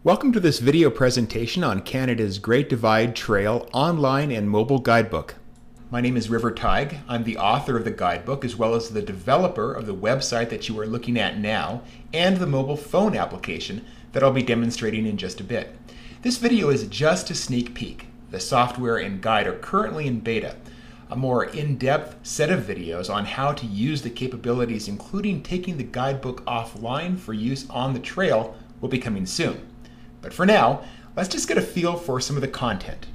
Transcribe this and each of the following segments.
Welcome to this video presentation on Canada's Great Divide Trail online and mobile guidebook. My name is River Tig. I'm the author of the guidebook as well as the developer of the website that you are looking at now and the mobile phone application that I'll be demonstrating in just a bit. This video is just a sneak peek. The software and guide are currently in beta. A more in-depth set of videos on how to use the capabilities, including taking the guidebook offline for use on the trail, will be coming soon. But for now, let's just get a feel for some of the content.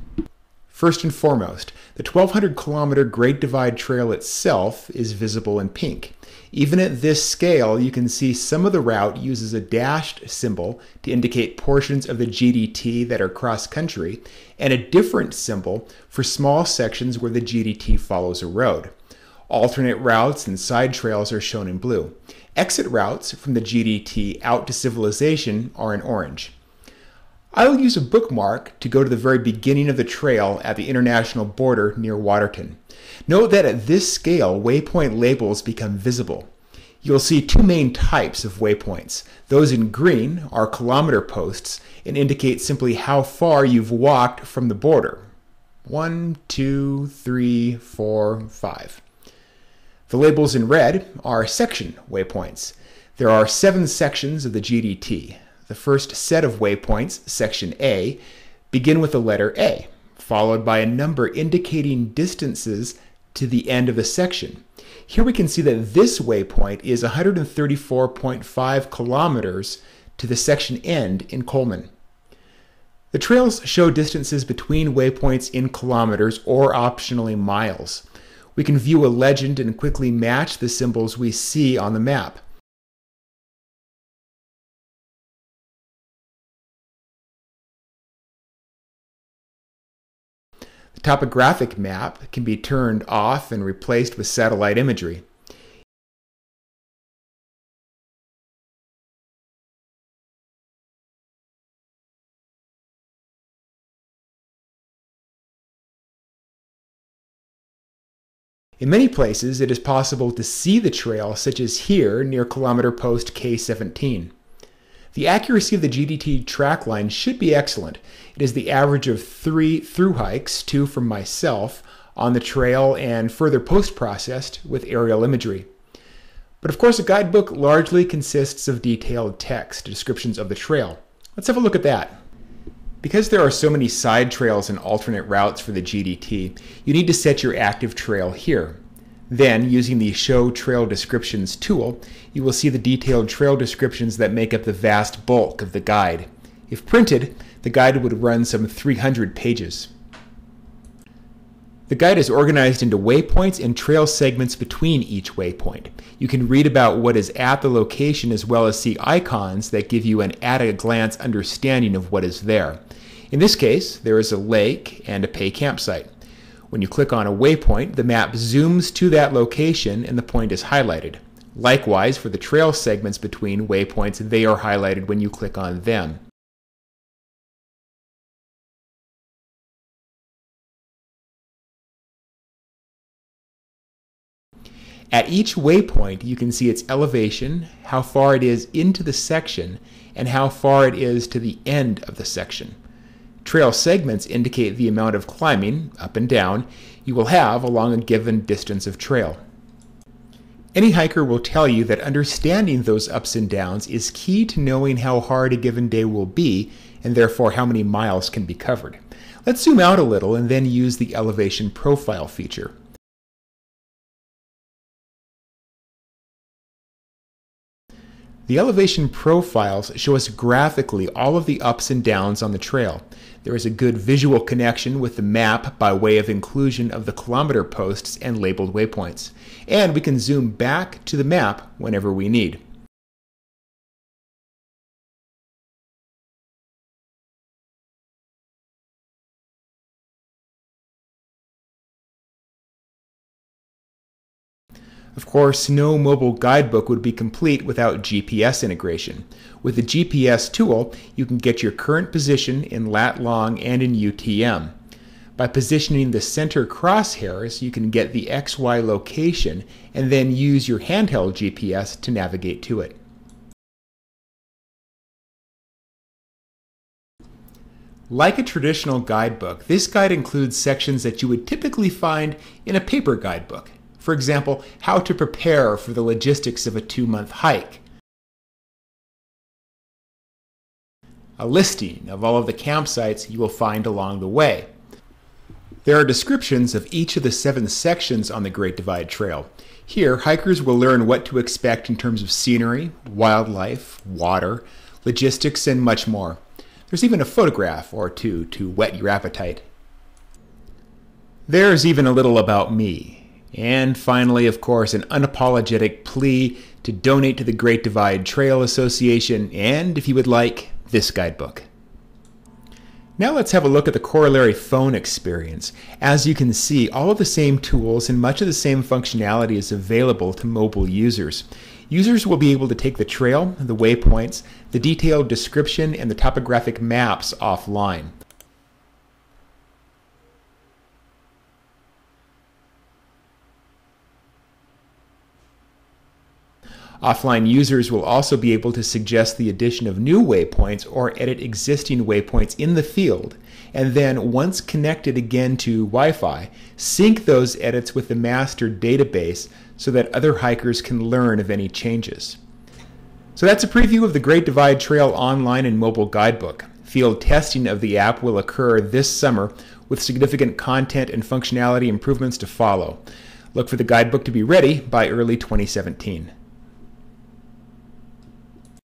First and foremost, the 1,200-kilometer Great Divide Trail itself is visible in pink. Even at this scale, you can see some of the route uses a dashed symbol to indicate portions of the GDT that are cross-country, and a different symbol for small sections where the GDT follows a road. Alternate routes and side trails are shown in blue. Exit routes from the GDT out to civilization are in orange. I will use a bookmark to go to the very beginning of the trail at the international border near Waterton. Note that at this scale, waypoint labels become visible. You'll see two main types of waypoints. Those in green are kilometer posts and indicate simply how far you've walked from the border. 1, 2, 3, 4, 5. The labels in red are section waypoints. There are 7 sections of the GDT. The first set of waypoints, section A, begin with the letter A, followed by a number indicating distances to the end of the section. Here we can see that this waypoint is 134.5 kilometers to the section end in Coleman. The trails show distances between waypoints in kilometers or optionally miles. We can view a legend and quickly match the symbols we see on the map. The topographic map can be turned off and replaced with satellite imagery. In many places, it is possible to see the trail, such as here near kilometer post K17. The accuracy of the GDT track line should be excellent. It is the average of 3 through hikes, 2 from myself, on the trail and further post-processed with aerial imagery. But of course, a guidebook largely consists of detailed text, descriptions of the trail. Let's have a look at that. Because there are so many side trails and alternate routes for the GDT, you need to set your active trail here. Then, using the Show Trail Descriptions tool, you will see the detailed trail descriptions that make up the vast bulk of the guide. If printed, the guide would run some 300 pages. The guide is organized into waypoints and trail segments between each waypoint. You can read about what is at the location as well as see icons that give you an at-a-glance understanding of what is there. In this case, there is a lake and a pay campsite. When you click on a waypoint, the map zooms to that location and the point is highlighted. Likewise, for the trail segments between waypoints, they are highlighted when you click on them. At each waypoint, you can see its elevation, how far it is into the section, and how far it is to the end of the section. Trail segments indicate the amount of climbing, up and down, you will have along a given distance of trail. Any hiker will tell you that understanding those ups and downs is key to knowing how hard a given day will be, and therefore how many miles can be covered. Let's zoom out a little and then use the elevation profile feature. The elevation profiles show us graphically all of the ups and downs on the trail. There is a good visual connection with the map by way of inclusion of the kilometer posts and labeled waypoints. And we can zoom back to the map whenever we need. Of course, no mobile guidebook would be complete without GPS integration. With the GPS tool, you can get your current position in lat-long and in UTM. By positioning the center crosshairs, you can get the XY location and then use your handheld GPS to navigate to it. Like a traditional guidebook, this guide includes sections that you would typically find in a paper guidebook. For example, how to prepare for the logistics of a 2-month hike, a listing of all of the campsites you will find along the way. There are descriptions of each of the 7 sections on the Great Divide Trail. Here, hikers will learn what to expect in terms of scenery, wildlife, water, logistics, and much more. There's even a photograph or two to whet your appetite. There's even a little about me. And finally, of course, an unapologetic plea to donate to the Great Divide Trail Association and, if you would like, this guidebook. Now let's have a look at the corollary phone experience. As you can see, all of the same tools and much of the same functionality is available to mobile users. Users will be able to take the trail, the waypoints, the detailed description, and the topographic maps offline. Offline users will also be able to suggest the addition of new waypoints or edit existing waypoints in the field, and then once connected again to Wi-Fi, sync those edits with the master database so that other hikers can learn of any changes. So that's a preview of the Great Divide Trail online and mobile guidebook. Field testing of the app will occur this summer with significant content and functionality improvements to follow. Look for the guidebook to be ready by early 2017.